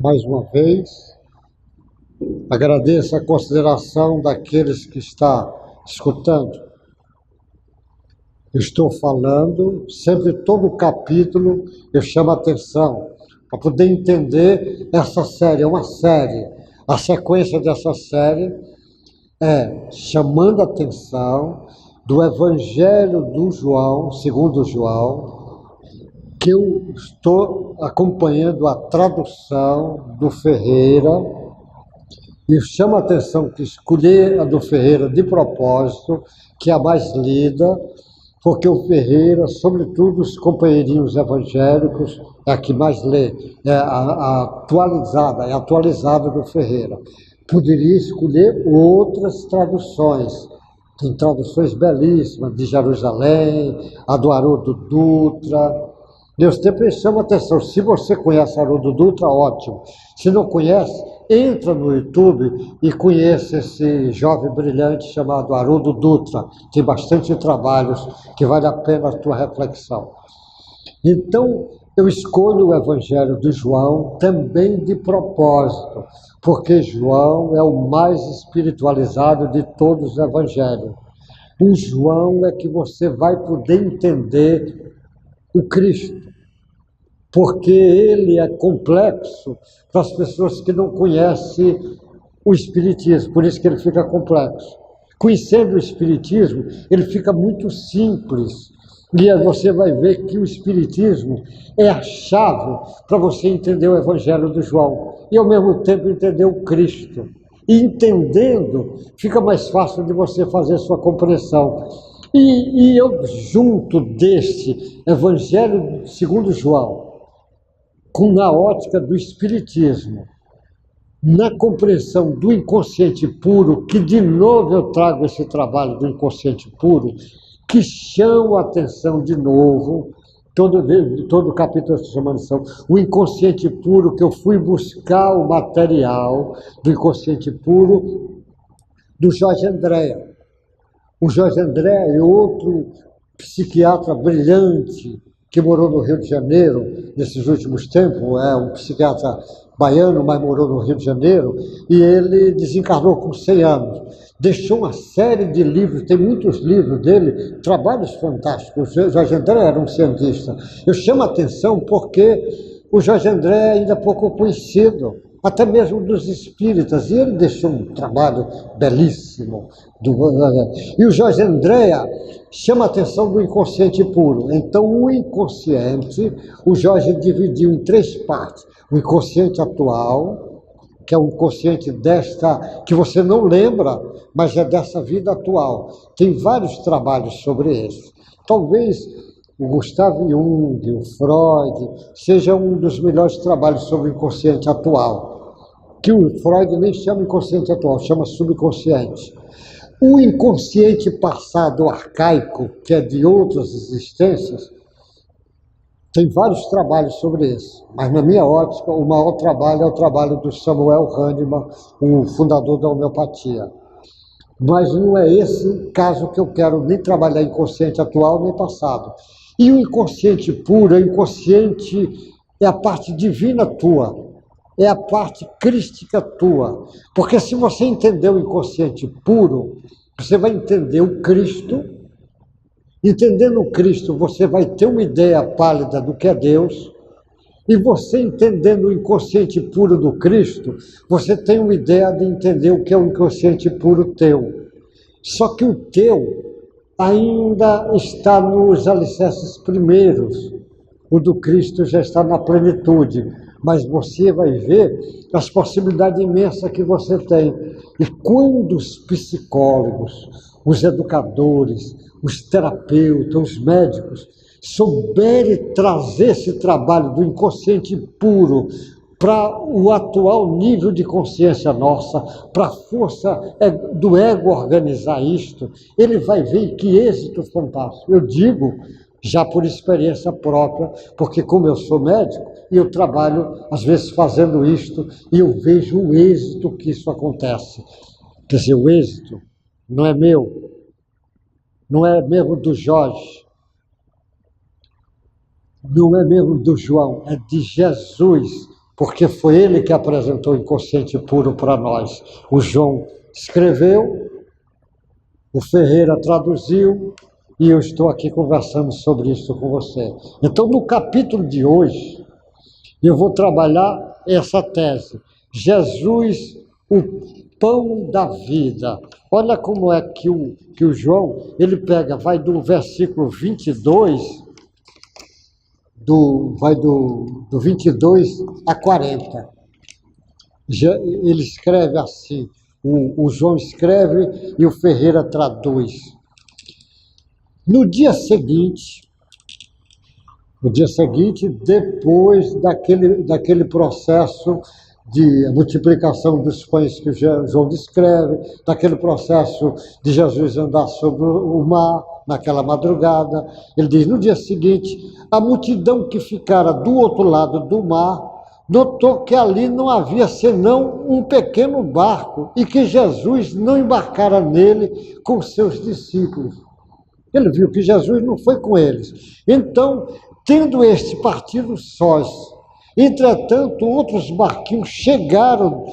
Mais uma vez, agradeço a consideração daqueles que estão escutando. Eu estou falando, sempre todo capítulo eu chamo a atenção para poder entender essa série. É uma série. A sequência dessa série é chamando a atenção do Evangelho do João, segundo João, que eu estou acompanhando a tradução do Ferreira, e chama a atenção que escolhi a do Ferreira de propósito, que é a mais lida, porque o Ferreira, sobretudo os companheirinhos evangélicos, é a que mais lê, é a atualizada do Ferreira. Poderia escolher outras traduções, tem traduções belíssimas, de Jerusalém, a do Haroldo Dutra. Eu sempre chamo a atenção, se você conhece Haroldo Dutra, ótimo. Se não conhece, entra no YouTube e conheça esse jovem brilhante chamado Haroldo Dutra. Tem bastante trabalhos que vale a pena a tua reflexão. Então, eu escolho o Evangelho de João também de propósito, porque João é o mais espiritualizado de todos os evangelhos. O João é que você vai poder entender o Cristo, porque ele é complexo para as pessoas que não conhecem o Espiritismo, por isso que ele fica complexo. Conhecendo o Espiritismo, ele fica muito simples, e aí você vai ver que o Espiritismo é a chave para você entender o Evangelho de João, e ao mesmo tempo entender o Cristo. E entendendo, fica mais fácil de você fazer sua compreensão. E eu, junto desse Evangelho segundo João, na ótica do Espiritismo, na compreensão do inconsciente puro, que de novo eu trago esse trabalho do inconsciente puro, que chama a atenção de novo, todo capítulo se chama atenção, o inconsciente puro, que eu fui buscar o material do inconsciente puro do Jorge Andréa. O Jorge Andréa é outro psiquiatra brilhante que morou no Rio de Janeiro nesses últimos tempos, é um psiquiatra baiano, mas morou no Rio de Janeiro, e ele desencarnou com 100 anos. Deixou uma série de livros, tem muitos livros dele, trabalhos fantásticos. O Jorge André era um cientista. Eu chamo a atenção porque o Jorge André ainda é pouco conhecido, até mesmo dos espíritas, e ele deixou um trabalho belíssimo. E o Jorge Andréa chama a atenção do inconsciente puro. Então, o inconsciente, o Jorge dividiu em 3 partes. O inconsciente atual, que é o inconsciente que você não lembra, mas é dessa vida atual. Tem vários trabalhos sobre isso. Talvez o Gustav Jung, o Freud, seja um dos melhores trabalhos sobre o inconsciente atual, que o Freud nem chama inconsciente atual, chama subconsciente. O inconsciente passado arcaico, que é de outras existências, tem vários trabalhos sobre isso, mas na minha ótica, o maior trabalho é o trabalho do Samuel Hahnemann, o fundador da homeopatia. Mas não é esse caso que eu quero nem trabalhar inconsciente atual nem passado. E o inconsciente puro, o inconsciente é a parte divina tua, é a parte crística tua. Porque se você entender o inconsciente puro, você vai entender o Cristo. Entendendo o Cristo, você vai ter uma ideia pálida do que é Deus. E você entendendo o inconsciente puro do Cristo, você tem uma ideia de entender o que é o inconsciente puro teu. Só que o teu ainda está nos alicerces primeiros. O do Cristo já está na plenitude. Mas você vai ver as possibilidades imensas que você tem. E quando os psicólogos, os educadores, os terapeutas, os médicos, souberem trazer esse trabalho do inconsciente puro para o atual nível de consciência nossa, para a força do ego organizar isto, ele vai ver que êxito fantástico. Eu digo, já por experiência própria, porque como eu sou médico, e eu trabalho, às vezes, fazendo isto, e eu vejo o êxito que isso acontece. Quer dizer, o êxito não é meu, não é mesmo do Jorge, não é mesmo do João, é de Jesus porque foi ele que apresentou o inconsciente puro para nós. O João escreveu, o Ferreira traduziu, e eu estou aqui conversando sobre isso com você. Então, no capítulo de hoje, eu vou trabalhar essa tese. Jesus, o pão da vida. Olha como é que o João, ele pega, vai do versículo 22, vai do 22 a 40. Ele escreve assim, o João escreve e o Ferreira traduz. No dia seguinte, depois daquele processo de multiplicação dos pães que João descreve, daquele processo de Jesus andar sobre o mar naquela madrugada, ele diz, no dia seguinte, a multidão que ficara do outro lado do mar notou que ali não havia senão um pequeno barco e que Jesus não embarcara nele com seus discípulos. Ele viu que Jesus não foi com eles. Então, tendo este partido sós, entretanto, outros barquinhos chegaram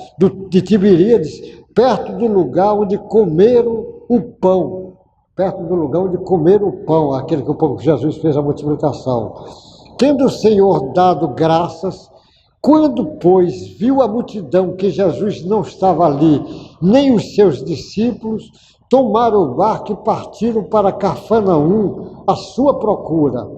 de Tiberíades, perto do lugar onde comeram o pão. Perto do lugar onde comeram o pão, aquele que o povo Jesus fez a multiplicação. Tendo o Senhor dado graças, quando, pois, viu a multidão que Jesus não estava ali, nem os seus discípulos, tomaram o barco e partiram para Cafarnaum à sua procura.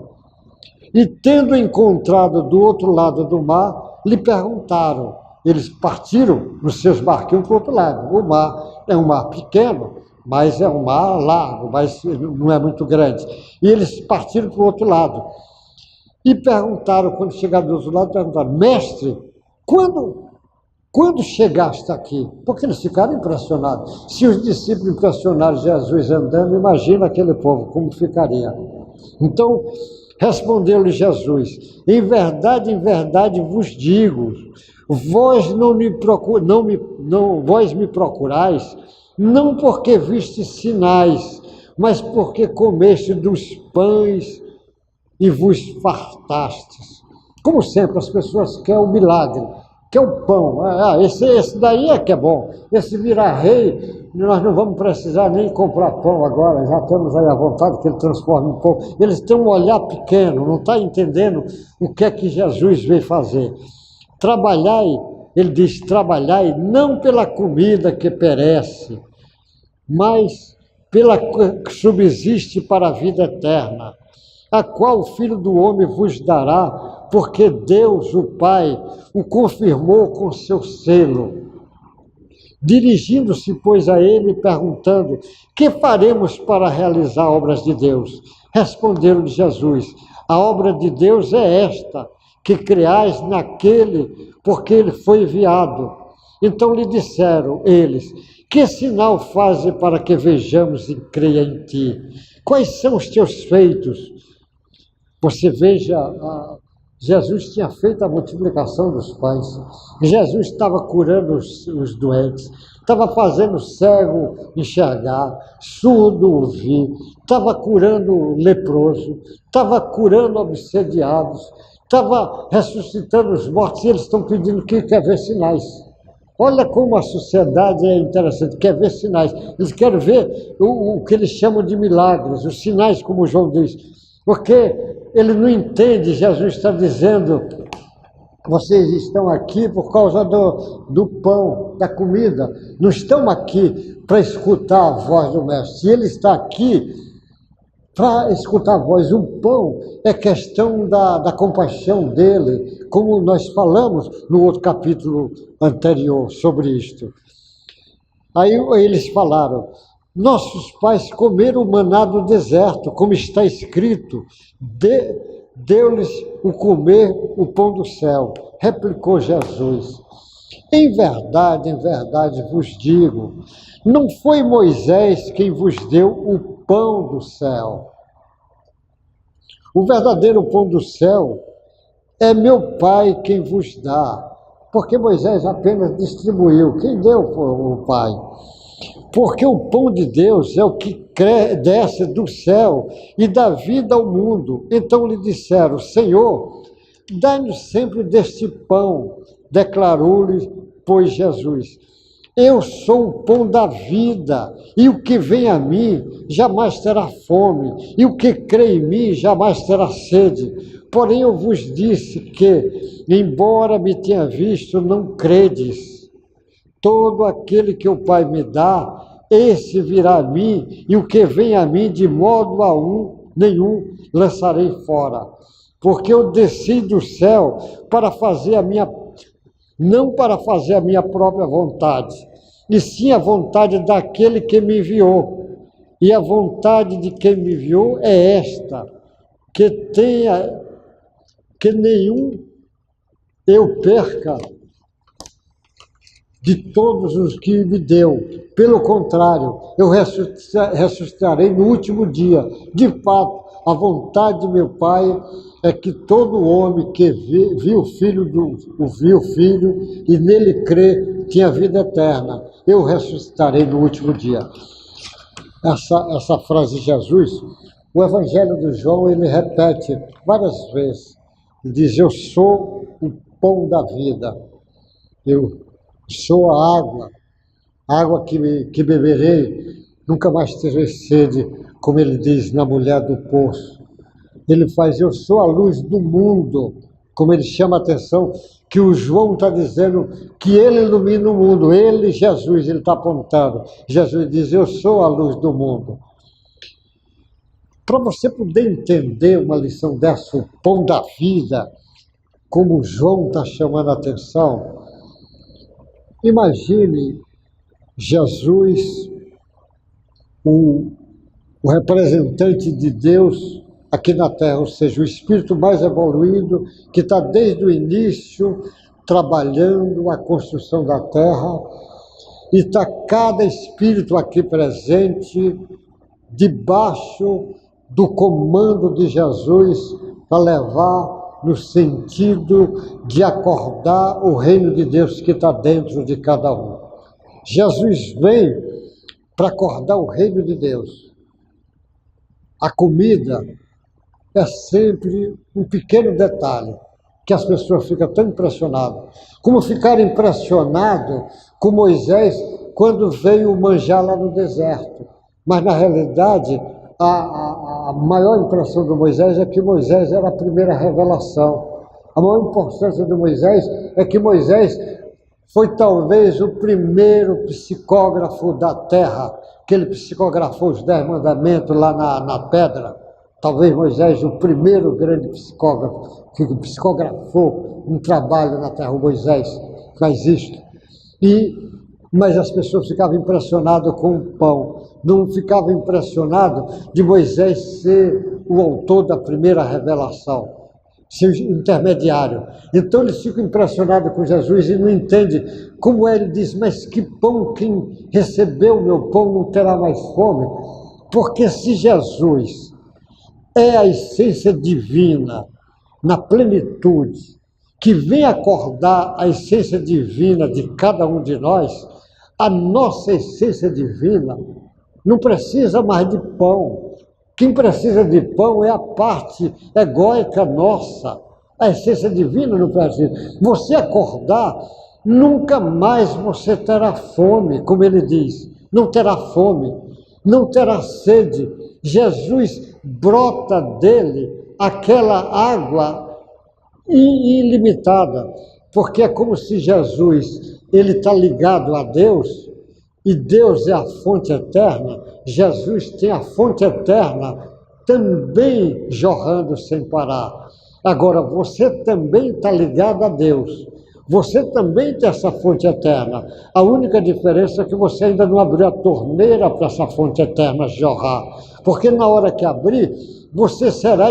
E tendo encontrado do outro lado do mar, lhe perguntaram. Eles partiram nos seus barquinhos para o outro lado. O mar é um mar pequeno, mas é um mar largo, mas não é muito grande. E eles partiram para o outro lado. E perguntaram, quando chegaram do outro lado, perguntaram, mestre, quando chegaste aqui? Porque eles ficaram impressionados. Se os discípulos impressionaram Jesus andando, imagina aquele povo, como ficaria. Então, respondeu-lhe Jesus, em verdade vos digo, vós me procurais, não porque vistes sinais, mas porque comeste dos pães e vos fartastes. Como sempre, as pessoas querem o milagre, querem o pão. Esse daí é que é bom. Esse virar rei, nós não vamos precisar nem comprar pão agora, já temos aí a vontade que ele transforme em pão. Eles têm um olhar pequeno, não está entendendo o que é que Jesus veio fazer. Trabalhai, ele diz, trabalhai não pela comida que perece, mas pela que subsiste para a vida eterna, a qual o Filho do Homem vos dará, porque Deus, o Pai, o confirmou com seu selo. Dirigindo-se, pois, a ele, perguntando, que faremos para realizar obras de Deus? Respondeu-lhe Jesus, a obra de Deus é esta, que creais naquele, porque ele foi enviado. Então lhe disseram eles, que sinal faze para que vejamos e creia em ti? Quais são os teus feitos? Você veja, Jesus tinha feito a multiplicação dos pães. Jesus estava curando os doentes, estava fazendo o cego enxergar, surdo ouvir, estava curando leproso, estava curando obsediados, estava ressuscitando os mortos, e eles estão pedindo que quer ver sinais. Olha como a sociedade é interessante, quer ver sinais. Eles querem ver o que eles chamam de milagres, os sinais, como João diz. Porque ele não entende, Jesus está dizendo, vocês estão aqui por causa do pão, da comida, não estão aqui para escutar a voz do Mestre. Se ele está aqui para escutar a voz, o pão é questão da compaixão dele, como nós falamos no outro capítulo anterior sobre isto. Aí eles falaram, nossos pais comeram o maná do deserto, como está escrito, deu-lhes o comer o pão do céu. Replicou Jesus, em verdade vos digo, não foi Moisés quem vos deu o pão do céu. O verdadeiro pão do céu é meu Pai quem vos dá, porque Moisés apenas distribuiu, quem deu foi o Pai. Porque o pão de Deus é o que desce do céu e dá vida ao mundo. Então lhe disseram, Senhor, Dai-nos sempre deste pão, declarou-lhe, pois, Jesus. Eu sou o pão da vida, e o que vem a mim jamais terá fome, e o que crê em mim jamais terá sede. Porém eu vos disse que, embora me tenha visto, não credes. Todo aquele que o Pai me dá, esse virá a mim, e o que vem a mim, de modo nenhum lançarei fora. Porque eu desci do céu para fazer não para fazer a minha própria vontade, e sim a vontade daquele que me enviou. E a vontade de quem me enviou é esta, que nenhum eu perca de todos os que me deu. Pelo contrário, eu ressuscitarei no último dia. De fato, a vontade de meu Pai é que todo homem que viu o Filho e nele crê, tenha vida eterna. Eu ressuscitarei no último dia. Essa frase de Jesus, o Evangelho de João, ele repete várias vezes. Ele diz, eu sou o pão da vida. Eu sou a água que beberei, nunca mais terei sede, como ele diz na mulher do poço. Ele faz, eu sou a luz do mundo, como ele chama a atenção, que o João está dizendo que ele ilumina o mundo, ele, Jesus, ele está apontando. Jesus diz, eu sou a luz do mundo. Para você poder entender uma lição dessa, o pão da vida, como o João está chamando a atenção, imagine Jesus, o representante de Deus aqui na Terra, ou seja, o espírito mais evoluído, que está desde o início trabalhando a construção da Terra, e está cada espírito aqui presente, debaixo do comando de Jesus, para levar no sentido de acordar o reino de Deus que está dentro de cada um. Jesus vem para acordar o reino de Deus. A comida é sempre um pequeno detalhe, que as pessoas ficam tão impressionadas. Como ficaram impressionados com Moisés quando veio manjar lá no deserto. Mas, na realidade, a maior impressão de Moisés é que Moisés era a primeira revelação. A maior importância de Moisés é que Moisés foi talvez o primeiro psicógrafo da terra, que ele psicografou os 10 mandamentos lá na pedra. Talvez Moisés, o primeiro grande psicógrafo, que psicografou um trabalho na terra, o Moisés faz isto. Mas as pessoas ficavam impressionadas com o pão, não ficavam impressionadas de Moisés ser o autor da primeira revelação, ser intermediário. Então eles ficam impressionados com Jesus e não entendem como ele diz, mas que pão, quem recebeu o meu pão não terá mais fome. Porque se Jesus é a essência divina, na plenitude, que vem acordar a essência divina de cada um de nós, a nossa essência divina não precisa mais de pão. Quem precisa de pão é a parte egóica nossa. A essência divina não precisa. Você acordar, nunca mais você terá fome, como ele diz. Não terá fome, não terá sede. Jesus brota dele aquela água ilimitada, porque é como se Jesus, ele está ligado a Deus, e Deus é a fonte eterna. Jesus tem a fonte eterna também jorrando sem parar. Agora, você também está ligado a Deus. Você também tem essa fonte eterna. A única diferença é que você ainda não abriu a torneira para essa fonte eterna jorrar. Porque na hora que abrir, você será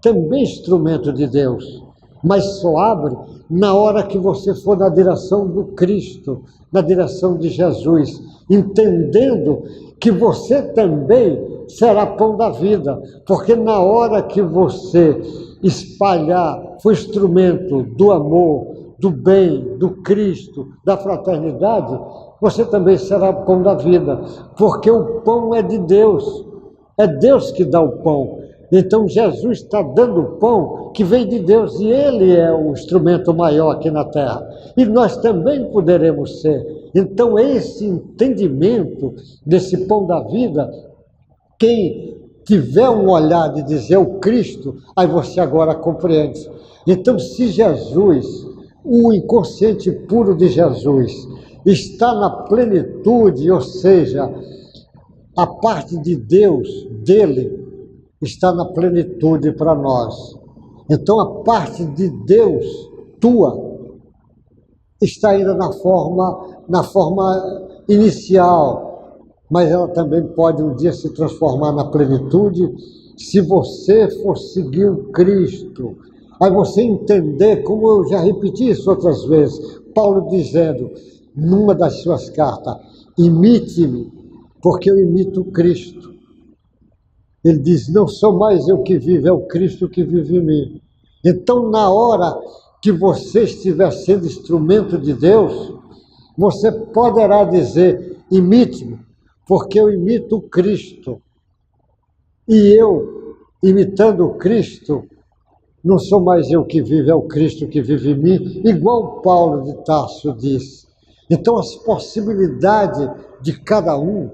também instrumento de Deus. Mas só abre na hora que você for na direção do Cristo, na direção de Jesus, entendendo que você também será pão da vida. Porque na hora que você espalhar, for instrumento do amor, do bem, do Cristo, da fraternidade, você também será pão da vida, porque o pão é de Deus, é Deus que dá o pão. Então Jesus está dando o pão que vem de Deus e Ele é o instrumento maior aqui na terra. E nós também poderemos ser. Então esse entendimento desse pão da vida, quem tiver um olhar de dizer o Cristo, aí você agora compreende. Então se Jesus, o inconsciente puro de Jesus, está na plenitude, ou seja, a parte de Deus, dele, está na plenitude para nós. Então a parte de Deus, tua, está ainda na forma inicial, mas ela também pode um dia se transformar na plenitude, se você for seguir o Cristo. Aí você entender, como eu já repeti isso outras vezes, Paulo dizendo, numa das suas cartas, imite-me, porque eu imito o Cristo. Ele diz, não sou mais eu que vivo, é o Cristo que vive em mim. Então, na hora que você estiver sendo instrumento de Deus, você poderá dizer, imite-me, porque eu imito o Cristo. E eu, imitando o Cristo, não sou mais eu que vivo, é o Cristo que vive em mim, igual Paulo de Tarso disse. Então, as possibilidades de cada um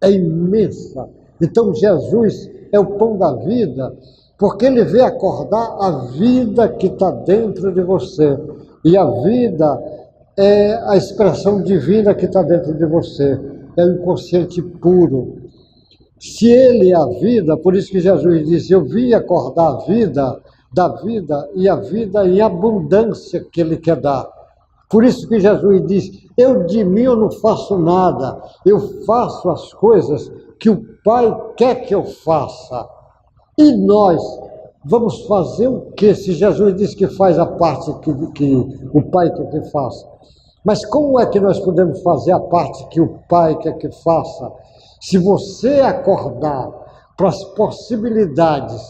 é imensa. Então Jesus é o pão da vida, porque ele vem acordar a vida que está dentro de você. E a vida é a expressão divina que está dentro de você. É o inconsciente puro. Se ele é a vida, por isso que Jesus disse, eu vim acordar a vida, da vida e a vida em abundância que ele quer dar. Por isso que Jesus diz, eu de mim eu não faço nada, eu faço as coisas que o Pai quer que eu faça. E nós vamos fazer o quê? Se Jesus diz que faz a parte que o Pai quer que faça. Mas como é que nós podemos fazer a parte que o Pai quer que faça? Se você acordar para as possibilidades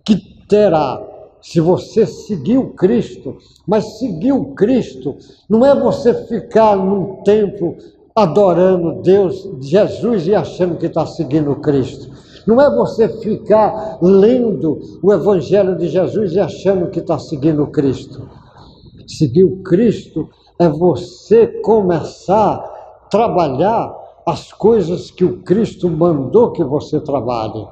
que terá, se você seguir o Cristo, mas seguir o Cristo não é você ficar num templo adorando Deus, Jesus e achando que está seguindo o Cristo. Não é você ficar lendo o Evangelho de Jesus e achando que está seguindo o Cristo. Seguir o Cristo é você começar a trabalhar as coisas que o Cristo mandou que você trabalhe.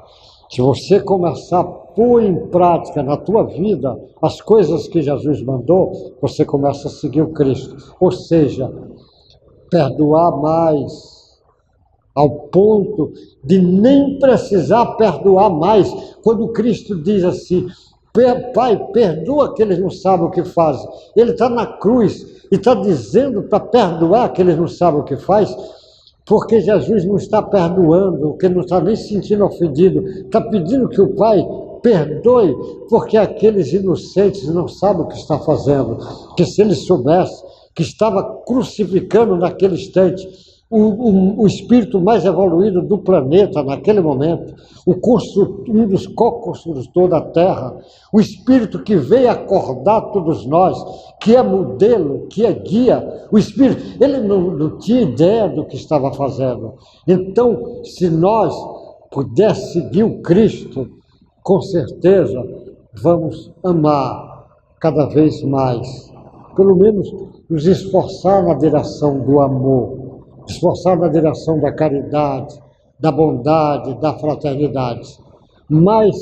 Se você começar a pôr em prática na tua vida as coisas que Jesus mandou, você começa a seguir o Cristo. Ou seja, perdoar mais, ao ponto de nem precisar perdoar mais. Quando Cristo diz assim, Pai, perdoa que eles não sabem o que fazem. Ele está na cruz e está dizendo para perdoar que eles não sabem o que faz, porque Jesus não está perdoando, porque não está nem se sentindo ofendido, está pedindo que o Pai perdoe, porque aqueles inocentes não sabem o que está fazendo, que se eles soubessem que estava crucificando naquele instante o espírito mais evoluído do planeta naquele momento, um dos co-construtores da Terra, o espírito que veio acordar todos nós, que é modelo, que é guia, o espírito, ele não tinha ideia do que estava fazendo. Então, se nós pudermos seguir o Cristo, com certeza vamos amar cada vez mais, pelo menos nos esforçar na direção do amor, esforçar na direção da caridade, da bondade, da fraternidade. Mas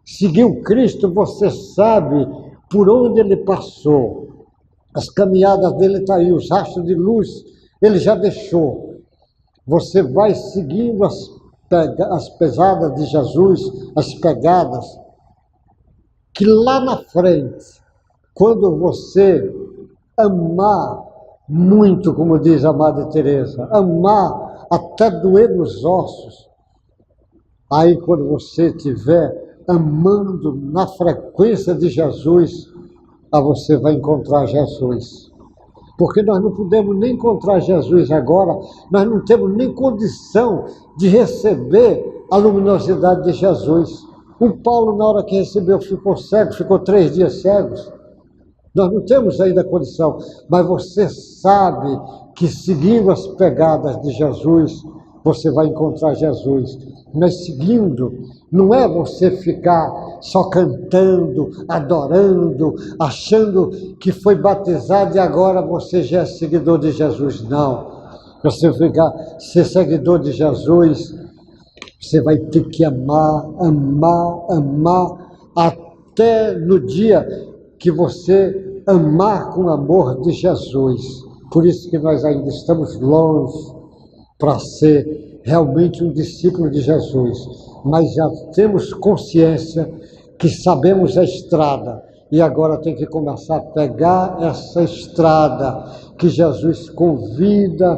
seguir o Cristo, você sabe por onde ele passou. As caminhadas dele estão aí, os rastros de luz, ele já deixou. Você vai seguindo as pesadas de Jesus, as pegadas, que lá na frente, quando você amar muito, como diz a Madre Teresa, amar até doer nos ossos, aí quando você estiver amando na frequência de Jesus, aí você vai encontrar Jesus. Porque nós não podemos nem encontrar Jesus agora, nós não temos nem condição de receber a luminosidade de Jesus. O Paulo, na hora que recebeu, ficou cego, ficou 3 dias cegos. Nós não temos ainda condição, mas você sabe que seguindo as pegadas de Jesus, você vai encontrar Jesus. Mas seguindo, não é você ficar só cantando, adorando, achando que foi batizado e agora você já é seguidor de Jesus. Não. Você ficar ser seguidor de Jesus, você vai ter que amar, amar, amar, até no dia que você amar com o amor de Jesus. Por isso que nós ainda estamos longe para ser realmente um discípulo de Jesus, mas já temos consciência que sabemos a estrada e agora tem que começar a pegar essa estrada que Jesus convida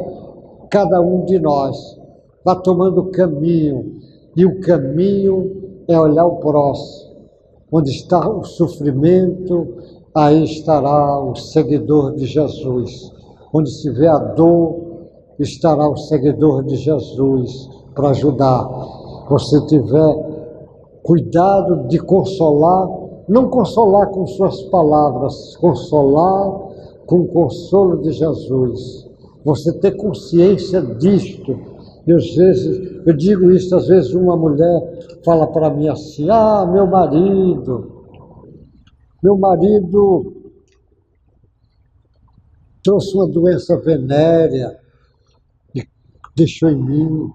cada um de nós. Vá tomando o caminho, e o caminho é olhar o próximo. Onde está o sofrimento, aí estará o seguidor de Jesus. Onde se vê a dor, estará o seguidor de Jesus para ajudar. Você tiver cuidado de consolar, não consolar com suas palavras, consolar com o consolo de Jesus. Você ter consciência disto. E às vezes, eu digo isso, às vezes uma mulher fala para mim assim, meu marido trouxe uma doença venérea, deixou em mim,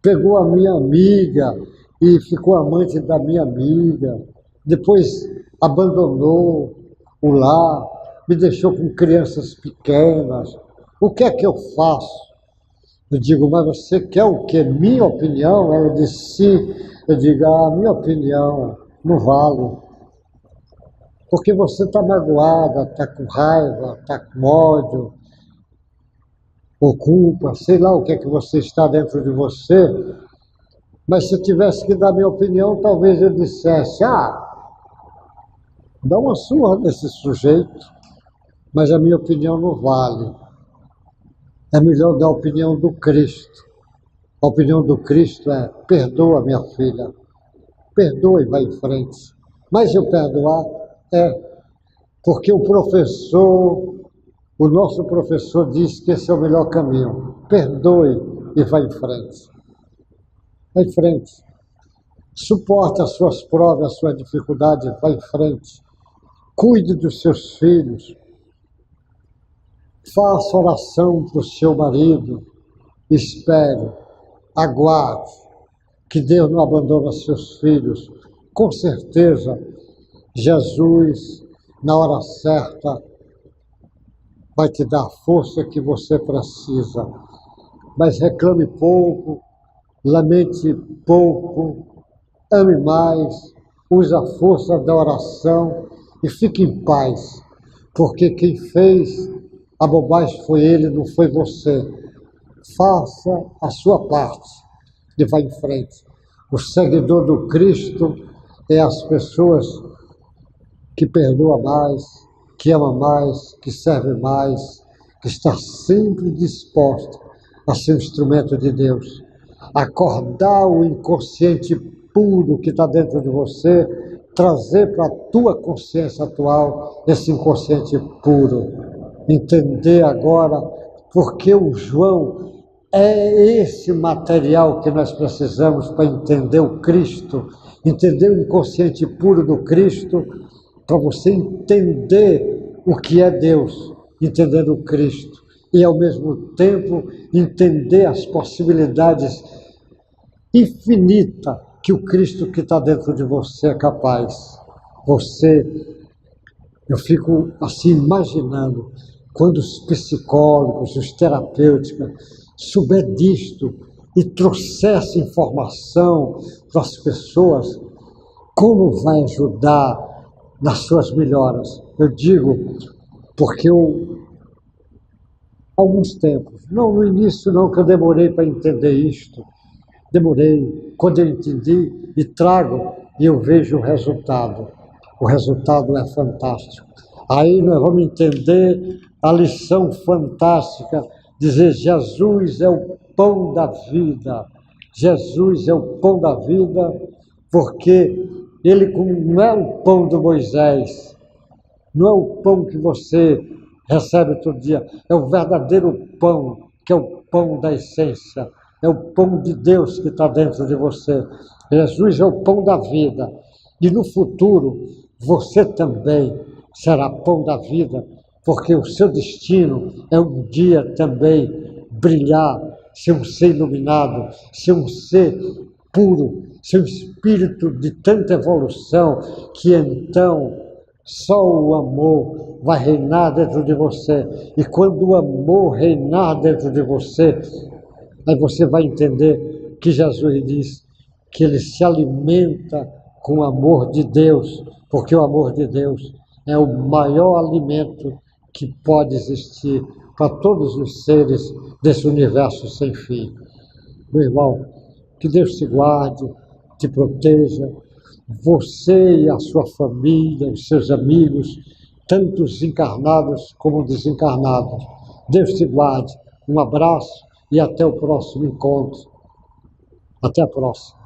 pegou a minha amiga e ficou amante da minha amiga, depois abandonou o lar, me deixou com crianças pequenas, o que é que eu faço? Eu digo, mas você quer o quê? Minha opinião? Ela disse, sim. Eu digo, minha opinião não vale, porque você está magoada, está com raiva, está com ódio, ou culpa, sei lá o que é que você está dentro de você, mas se eu tivesse que dar minha opinião, talvez eu dissesse, dá uma surra nesse sujeito, mas a minha opinião não vale. É melhor dar a opinião do Cristo. A opinião do Cristo é, perdoa minha filha, perdoa e vai em frente. Mas eu perdoar porque o nosso professor disse que esse é o melhor caminho. Perdoe e vai em frente. Vai em frente. Suporte as suas provas, as suas dificuldades, vai em frente. Cuide dos seus filhos. Faça oração para o seu marido. Espere, aguarde, que Deus não abandona seus filhos. Com certeza, Jesus, na hora certa, vai te dar a força que você precisa. Mas reclame pouco, lamente pouco, ame mais, use a força da oração e fique em paz, porque quem fez a bobagem foi ele, não foi você. Faça a sua parte e vá em frente. O seguidor do Cristo é as pessoas que perdoam mais, que ama mais, que serve mais, que está sempre disposta a ser um instrumento de Deus. Acordar o inconsciente puro que está dentro de você, trazer para a tua consciência atual esse inconsciente puro. Entender agora porque o João é esse material que nós precisamos para entender o Cristo, entender o inconsciente puro do Cristo, para você entender o que é Deus, entender o Cristo, e ao mesmo tempo entender as possibilidades infinitas que o Cristo que está dentro de você é capaz. Eu fico assim imaginando, quando os psicólogos, os terapêuticos souber disto e trouxesse informação para as pessoas, como vai ajudar nas suas melhoras? Eu digo, porque alguns tempos, não no início não, que eu demorei para entender isto, demorei, quando eu entendi e trago, e eu vejo o resultado é fantástico. Aí nós vamos entender a lição fantástica, dizer Jesus é o pão da vida, Jesus é o pão da vida, porque ele não é o pão do Moisés, não é o pão que você recebe todo dia, é o verdadeiro pão, que é o pão da essência, é o pão de Deus que está dentro de você. Jesus é o pão da vida. E no futuro, você também será pão da vida, porque o seu destino é um dia também brilhar, ser um ser iluminado, ser um ser puro, ser um espírito de tanta evolução, que então só o amor vai reinar dentro de você. E quando o amor reinar dentro de você, aí você vai entender que Jesus diz que ele se alimenta com o amor de Deus, porque o amor de Deus é o maior alimento que pode existir para todos os seres desse universo sem fim. Meu irmão, que Deus te guarde, te proteja, você e a sua família, os seus amigos, tanto os encarnados como desencarnados. Deus te guarde. Um abraço e até o próximo encontro. Até a próxima.